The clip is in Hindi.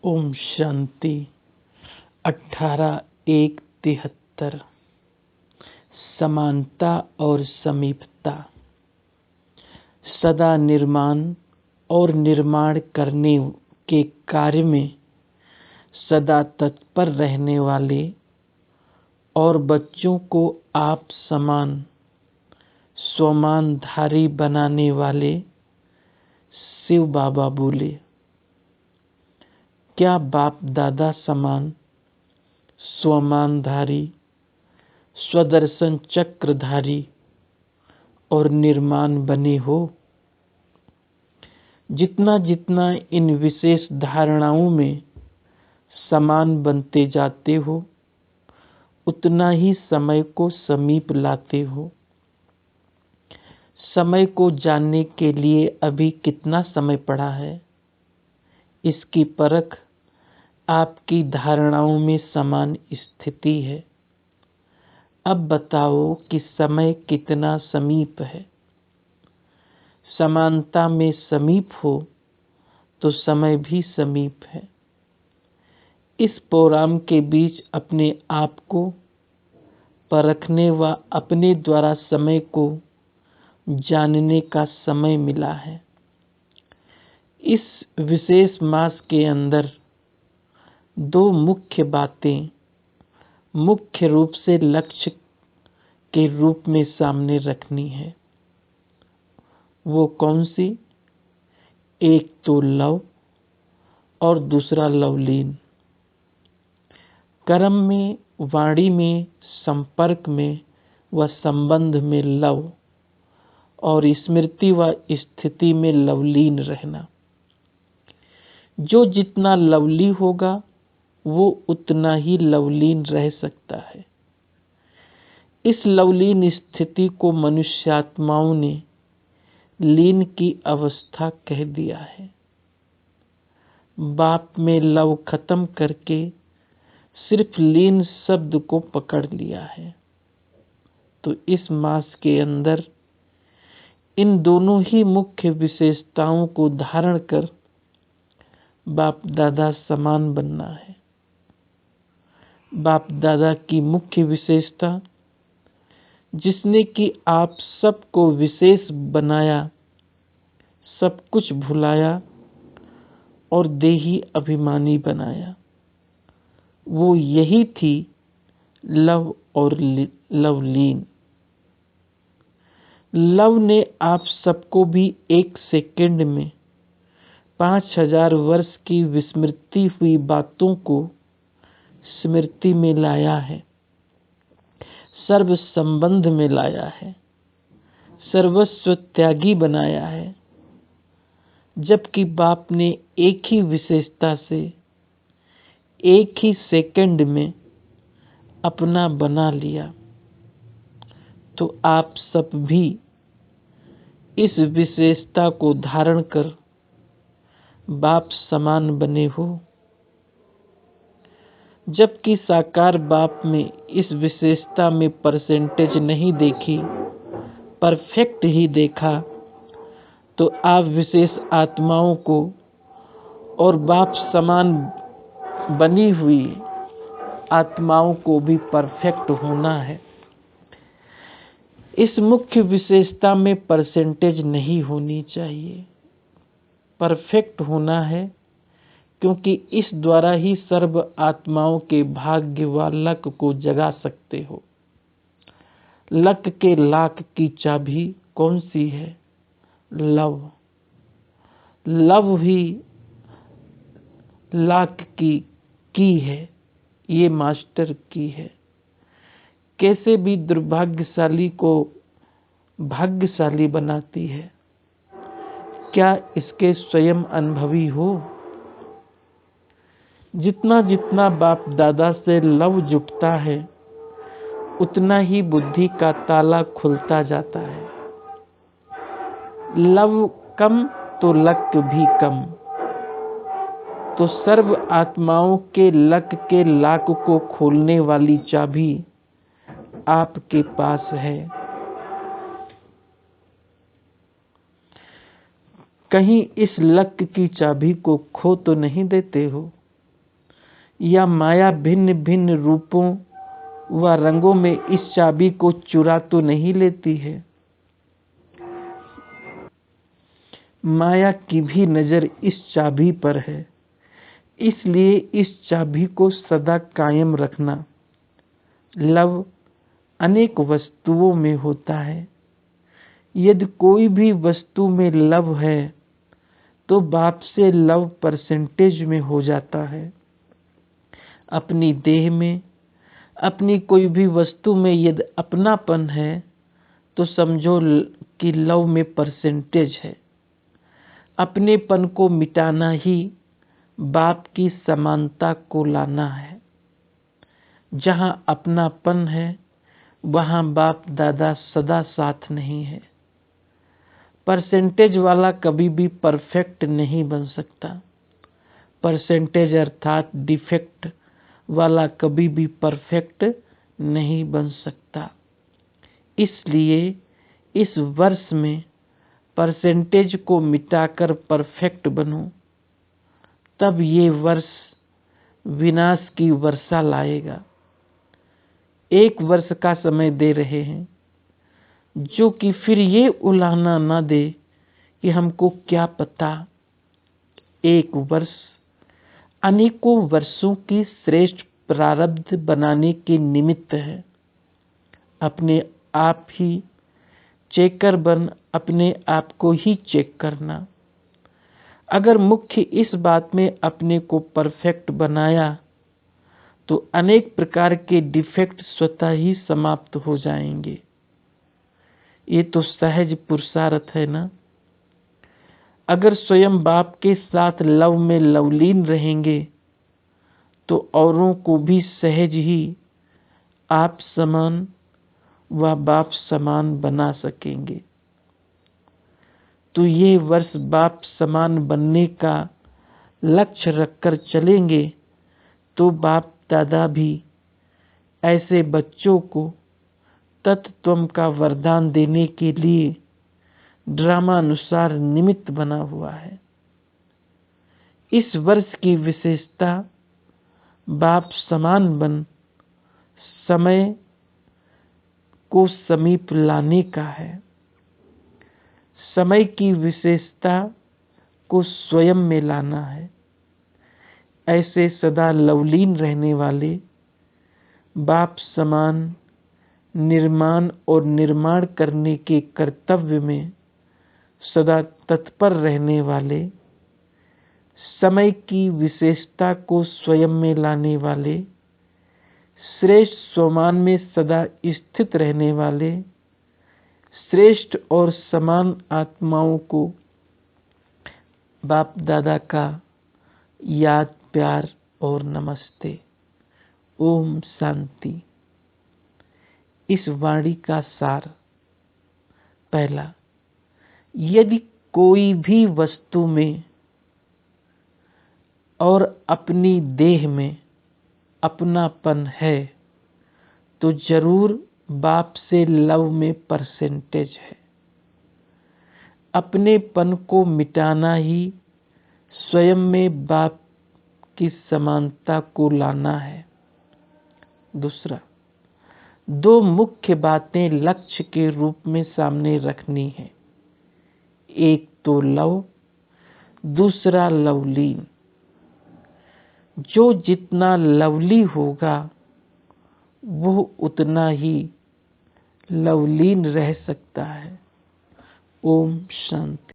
ओम शांति। 18/1/73। समानता और समीपता। सदा निर्माण और निर्माण करने के कार्य में सदा तत्पर रहने वाले और बच्चों को आप समान स्वमानधारी बनाने वाले शिव बाबा बोले, क्या बाप दादा समान स्वमानधारी, स्वदर्शन चक्रधारी और निर्माण बने हो? जितना जितना इन विशेष धारणाओं में समान बनते जाते हो, उतना ही समय को समीप लाते हो। समय को जानने के लिए अभी कितना समय पड़ा है, इसकी परख आपकी धारणाओं में समान स्थिति है। अब बताओ कि समय कितना समीप है। समानता में समीप हो तो समय भी समीप है। इस प्रोग्राम के बीच अपने आप को परखने व अपने द्वारा समय को जानने का समय मिला है। इस विशेष मास के अंदर दो मुख्य बातें मुख्य रूप से लक्ष्य के रूप में सामने रखनी है। वो कौन सी? एक तो लव और दूसरा लवलीन। कर्म में, वाणी में, संपर्क में व संबंध में लव और स्मृति व स्थिति में लवलीन रहना। जो जितना लवली होगा वो उतना ही लवलीन रह सकता है। इस लवलीन स्थिति को मनुष्यात्माओं ने लीन की अवस्था कह दिया है। बाप में लव खत्म करके सिर्फ लीन शब्द को पकड़ लिया है। तो इस मास के अंदर इन दोनों ही मुख्य विशेषताओं को धारण कर बाप दादा समान बनना है। बाप दादा की मुख्य विशेषता, जिसने कि आप सबको विशेष बनाया, सब कुछ भुलाया और देही अभिमानी बनाया, वो यही थी लव और लवलीन। लव ने आप सबको भी एक सेकंड में 5000 वर्ष की विस्मृति हुई बातों को स्मृति में लाया है, सर्व संबंध में लाया है, सर्वस्व त्यागी बनाया है। जबकि बाप ने एक ही विशेषता से एक ही सेकंड में अपना बना लिया, तो आप सब भी इस विशेषता को धारण कर बाप समान बने हो। जबकि साकार बाप में इस विशेषता में परसेंटेज नहीं देखी, परफेक्ट ही देखा, तो आप विशेष आत्माओं को और बाप समान बनी हुई आत्माओं को भी परफेक्ट होना है। इस मुख्य विशेषता में परसेंटेज नहीं होनी चाहिए, परफेक्ट होना है, क्योंकि इस द्वारा ही सर्व आत्माओं के भाग्य व लक को जगा सकते हो। लक के लाक की चाबी कौन सी है? लव। लव ही लाक की है, ये मास्टर की है। कैसे भी दुर्भाग्यशाली को भाग्यशाली बनाती है। क्या इसके स्वयं अनुभवी हो? जितना जितना बाप दादा से लव जुटता है, उतना ही बुद्धि का ताला खुलता जाता है। लव कम तो लक भी कम। तो सर्व आत्माओं के लक के लाक को खोलने वाली चाबी आपके पास है। कहीं इस लक की चाबी को खो तो नहीं देते हो? या माया भिन्न भिन्न रूपों व रंगों में इस चाबी को चुरा तो नहीं लेती है। माया की भी नजर इस चाबी पर है, इसलिए इस चाबी को सदा कायम रखना। लव अनेक वस्तुओं में होता है। यदि कोई भी वस्तु में लव है तो बाप से लव परसेंटेज में हो जाता है। अपनी देह में, अपनी कोई भी वस्तु में यदि अपनापन है तो समझो कि लव में परसेंटेज है। अपनेपन को मिटाना ही बाप की समानता को लाना है। जहाँ अपनापन है वहाँ बाप दादा सदा साथ नहीं है। परसेंटेज वाला कभी भी परफेक्ट नहीं बन सकता। परसेंटेज अर्थात डिफेक्ट वाला कभी भी परफेक्ट नहीं बन सकता। इसलिए इस वर्ष में परसेंटेज को मिटाकर परफेक्ट बनो, तब ये वर्ष विनाश की वर्षा लाएगा। 1 वर्ष का समय दे रहे हैं, जो कि फिर ये उलाहना न दे कि हमको क्या पता। 1 वर्ष अनेकों वर्षों की श्रेष्ठ प्रारब्ध बनाने के निमित्त है। अपने आप ही चेकर बन अपने आप को ही चेक करना। अगर मुख्य इस बात में अपने को परफेक्ट बनाया तो अनेक प्रकार के डिफेक्ट स्वतः ही समाप्त हो जाएंगे। ये तो सहज पुरुषार्थ है ना। अगर स्वयं बाप के साथ लव में लवलीन रहेंगे तो औरों को भी सहज ही आप समान व बाप समान बना सकेंगे। तो ये वर्ष बाप समान बनने का लक्ष्य रखकर चलेंगे तो बाप दादा भी ऐसे बच्चों को तत्त्वम का वरदान देने के लिए ड्रामानुसार निमित्त बना हुआ है। इस वर्ष की विशेषता बाप समान बन समय को समीप लाने का है। समय की विशेषता को स्वयं में लाना है। ऐसे सदा लवलीन रहने वाले बाप समान निर्माण और निर्माण करने के कर्तव्य में सदा तत्पर रहने वाले, समय की विशेषता को स्वयं में लाने वाले, श्रेष्ठ स्वमान में सदा स्थित रहने वाले, श्रेष्ठ और समान आत्माओं को बाप दादा का याद, प्यार और नमस्ते। ओम शांति। इस वाणी का सार। पहला, यदि कोई भी वस्तु में और अपनी देह में अपनापन है तो जरूर बाप से लव में परसेंटेज है। अपनेपन को मिटाना ही स्वयं में बाप की समानता को लाना है। दूसरा, 2 मुख्य बातें लक्ष्य के रूप में सामने रखनी है। एक तो लव, दूसरा लवलीन। जो जितना लवली होगा वो उतना ही लवलीन रह सकता है। ओम शांति।